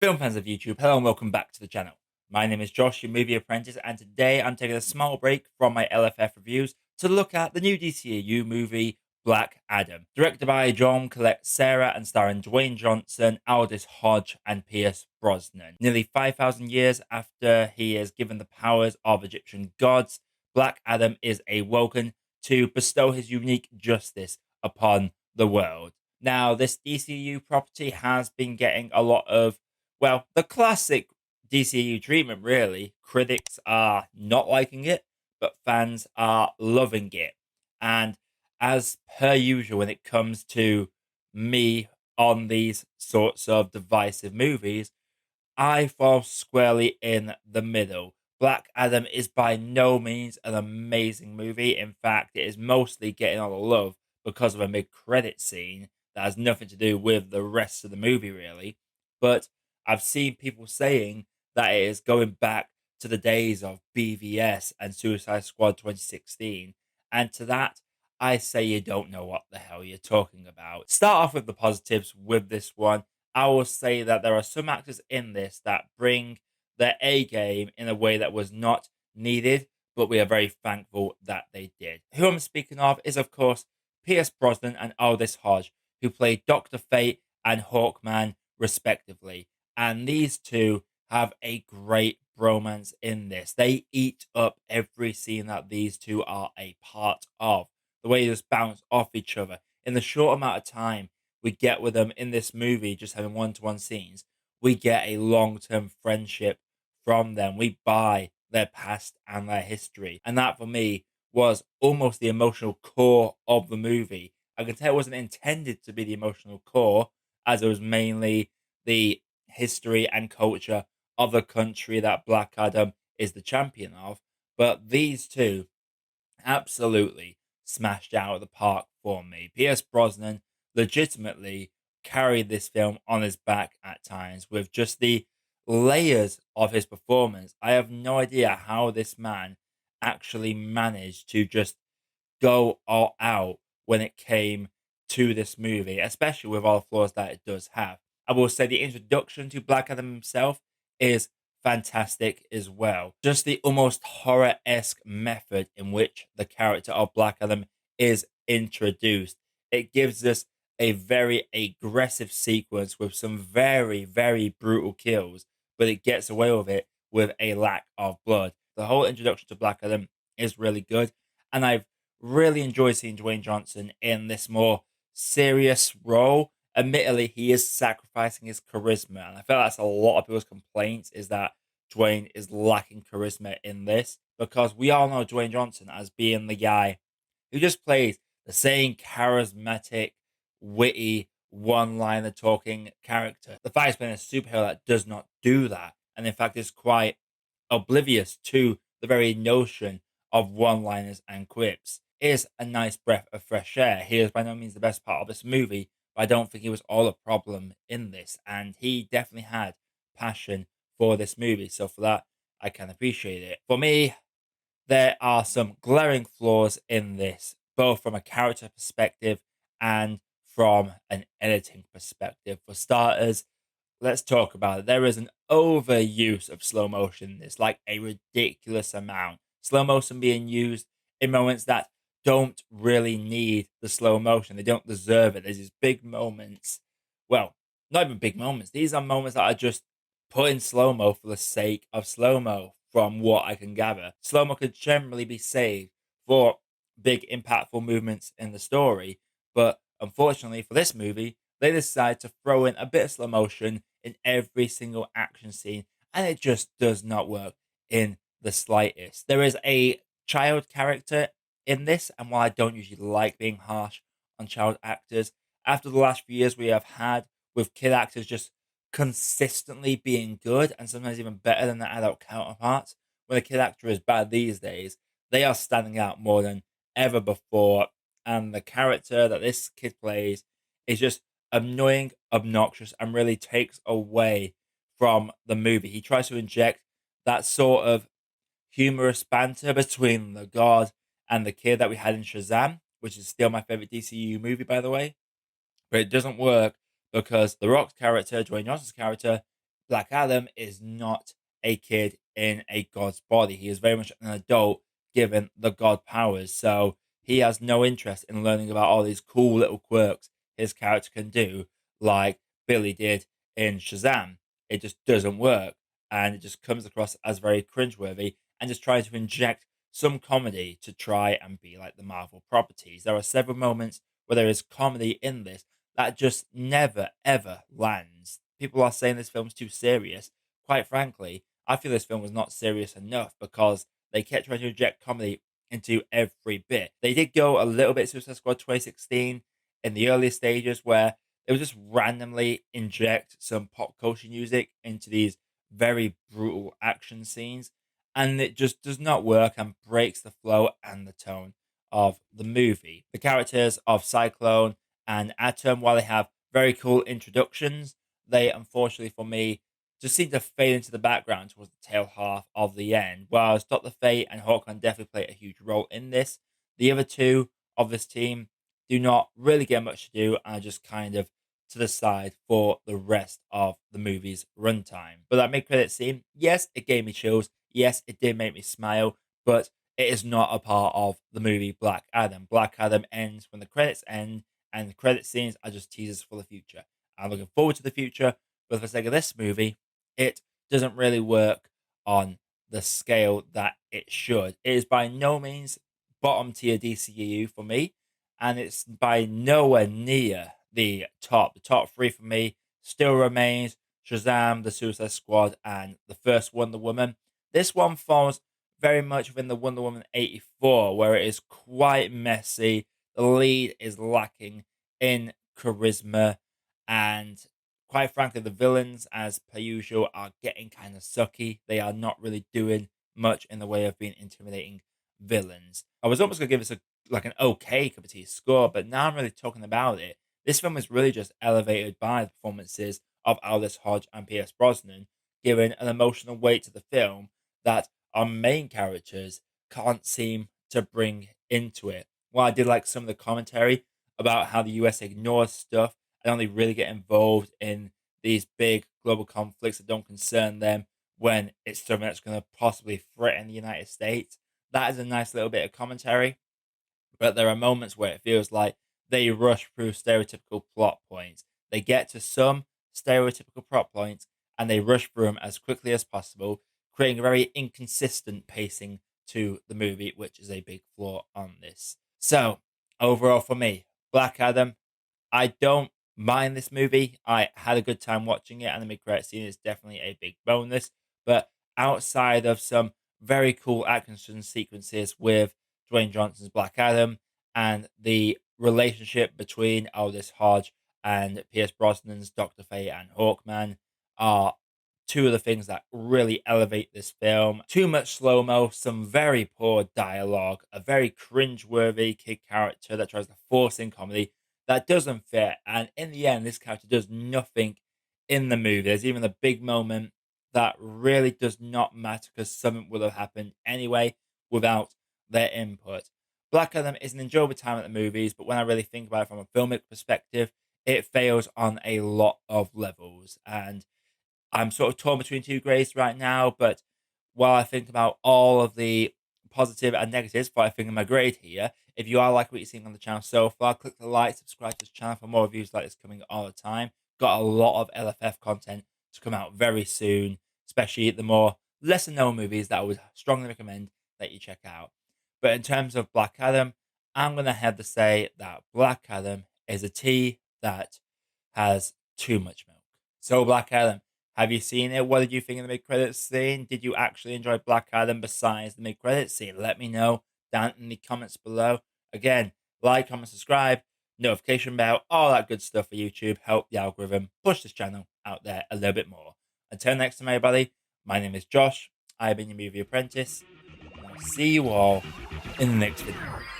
Film fans of YouTube, hello and welcome back to the channel. My name is Josh, your movie apprentice, and today I'm taking a small break from my LFF reviews to look at the new DCEU movie Black Adam, directed by John Colette Sarah and starring Dwayne Johnson, Aldis Hodge, and Pierce Brosnan. Nearly 5,000 years after he is given the powers of Egyptian gods, Black Adam is awoken to bestow his unique justice upon the world. Now, this DCU property has been getting a lot of, well, the classic DCU treatment, really. Critics are not liking it, but fans are loving it. And as per usual, when it comes to me on these sorts of divisive movies, I fall squarely in the middle. Black Adam is by no means an amazing movie. In fact, it is mostly getting all the love because of a mid-credit scene that has nothing to do with the rest of the movie, really. But I've seen people saying that it is going back to the days of BVS and Suicide Squad 2016. And to that, I say you don't know what the hell you're talking about. Start off with the positives with this one. I will say that there are some actors in this that bring their A game in a way that was not needed, but we are very thankful that they did. Who I'm speaking of is, of course, Pierce Brosnan and Aldis Hodge, who played Dr. Fate and Hawkman, respectively. And these two have a great bromance in this. They eat up every scene that these two are a part of. The way they just bounce off each other. In the short amount of time we get with them in this movie, just having one-to-one scenes, we get a long-term friendship from them. We buy their past and their history. And that, for me, was almost the emotional core of the movie. I can tell it wasn't intended to be the emotional core, as it was mainly the history and culture of the country that Black Adam is the champion of. But these two absolutely smashed out of the park for me. Pierce Brosnan legitimately carried this film on his back at times with just the layers of his performance. I have no idea how this man actually managed to just go all out when it came to this movie, especially with all the flaws that it does have. I will say the introduction to Black Adam himself is fantastic as well. Just the almost horror esque method in which the character of Black Adam is introduced. It gives us a very aggressive sequence with some very, very brutal kills, but it gets away with it with a lack of blood. The whole introduction to Black Adam is really good, and I've really enjoyed seeing Dwayne Johnson in this more serious role. Admittedly, he is sacrificing his charisma, and I feel that's a lot of people's complaints is that Dwayne is lacking charisma in this because we all know Dwayne Johnson as being the guy who just plays the same charismatic, witty, one-liner talking character. The fact he's playing a superhero that does not do that, and in fact is quite oblivious to the very notion of one-liners and quips, is a nice breath of fresh air. He is by no means the best part of this movie, but I don't think he was all a problem in this. And he definitely had passion for this movie. So for that, I can appreciate it. For me, there are some glaring flaws in this, both from a character perspective and from an editing perspective. For starters, let's talk about it. There is an overuse of slow motion in this, like a ridiculous amount. Slow motion being used in moments that don't really need the slow motion. They don't deserve it. There's these big moments. Well, not even big moments. These are moments that are just put in slow mo for the sake of slow mo, from what I can gather. Slow mo could generally be saved for big, impactful movements in the story. But unfortunately for this movie, they decide to throw in a bit of slow motion in every single action scene, and it just does not work in the slightest. There is a child character in this, and while I don't usually like being harsh on child actors, after the last few years we have had with kid actors just consistently being good and sometimes even better than their adult counterparts, when a kid actor is bad these days, they are standing out more than ever before. And the character that this kid plays is just annoying, obnoxious, and really takes away from the movie. He tries to inject that sort of humorous banter between the god and the kid that we had in Shazam, which is still my favorite DCU movie, by the way. But it doesn't work because The Rock's character, Dwayne Johnson's character, Black Adam is not a kid in a god's body. He is very much an adult given the god powers. So he has no interest in learning about all these cool little quirks his character can do, like Billy did in Shazam. It just doesn't work. And it just comes across as very cringeworthy and just trying to inject some comedy to try and be like the Marvel properties. There are several moments where there is comedy in this that just never ever lands. People are saying this film's too serious. Quite frankly, I feel this film was not serious enough because they kept trying to inject comedy into every bit. They did go a little bit Suicide Squad 2016 in the earlier stages where they would just randomly inject some pop culture music into these very brutal action scenes, and it just does not work and breaks the flow and the tone of the movie. The characters of Cyclone and Atom, while they have very cool introductions, they unfortunately for me just seem to fade into the background towards the tail half of the end. Whereas Dr. Fate and Hawkman definitely play a huge role in this. The other two of this team do not really get much to do and are just kind of to the side for the rest of the movie's runtime. But that mid credit scene, yes, it gave me chills. Yes, it did make me smile, but it is not a part of the movie Black Adam. Black Adam ends when the credits end, and the credit scenes are just teasers for the future. I'm looking forward to the future, but for the sake of this movie, it doesn't really work on the scale that it should. It is by no means bottom tier DCEU for me, and it's by nowhere near the top. The top three for me still remains Shazam, the Suicide Squad, and the first Wonder Woman. This one falls very much within the Wonder Woman 84, where it is quite messy. The lead is lacking in charisma, and quite frankly, the villains, as per usual, are getting kind of sucky. They are not really doing much in the way of being intimidating villains. I was almost gonna give this an okay cup of tea score, but now I'm really talking about it. This film is really just elevated by the performances of Aldis, Hodge, and Pierce Brosnan, giving an emotional weight to the film that our main characters can't seem to bring into it. While I did like some of the commentary about how the US ignores stuff and only really get involved in these big global conflicts that don't concern them when it's something that's going to possibly threaten the United States. That is a nice little bit of commentary, but there are moments where it feels like they rush through stereotypical plot points. They get to some stereotypical plot points and they rush through them as quickly as possible, creating a very inconsistent pacing to the movie, which is a big flaw on this. So, overall, for me, Black Adam, I don't mind this movie. I had a good time watching it, and the mid-credit scene is definitely a big bonus. But outside of some very cool action sequences with Dwayne Johnson's Black Adam and the relationship between Aldis Hodge and Pierce Brosnan's Dr. Fate and Hawkman are two of the things that really elevate this film. Too much slow mo, some very poor dialogue, a very cringe-worthy kid character that tries to force in comedy that doesn't fit. And in the end, this character does nothing in the movie. There's even a big moment that really does not matter because something would have happened anyway without their input. Black Adam is an enjoyable time at the movies, but when I really think about it from a filmic perspective, it fails on a lot of levels. And I'm sort of torn between two grades right now, but while I think about all of the positive and negatives for I think in my grade here, if you are like what you're seeing on the channel so far, click the like, subscribe to this channel for more reviews like this coming all the time. Got a lot of LFF content to come out very soon, especially the more lesser known movies that I would strongly recommend that you check out. But in terms of Black Adam, I'm going to have to say that Black Adam is a tea that has too much milk. So, Black Adam, have you seen it? What did you think of the mid-credits scene? Did you actually enjoy Black Adam besides the mid-credits scene? Let me know down in the comments below. Again, like, comment, subscribe, notification bell, all that good stuff for YouTube. Help the algorithm push this channel out there a little bit more. Until next time, everybody, my name is Josh. I've been your movie apprentice, and I'll see you all in the next video.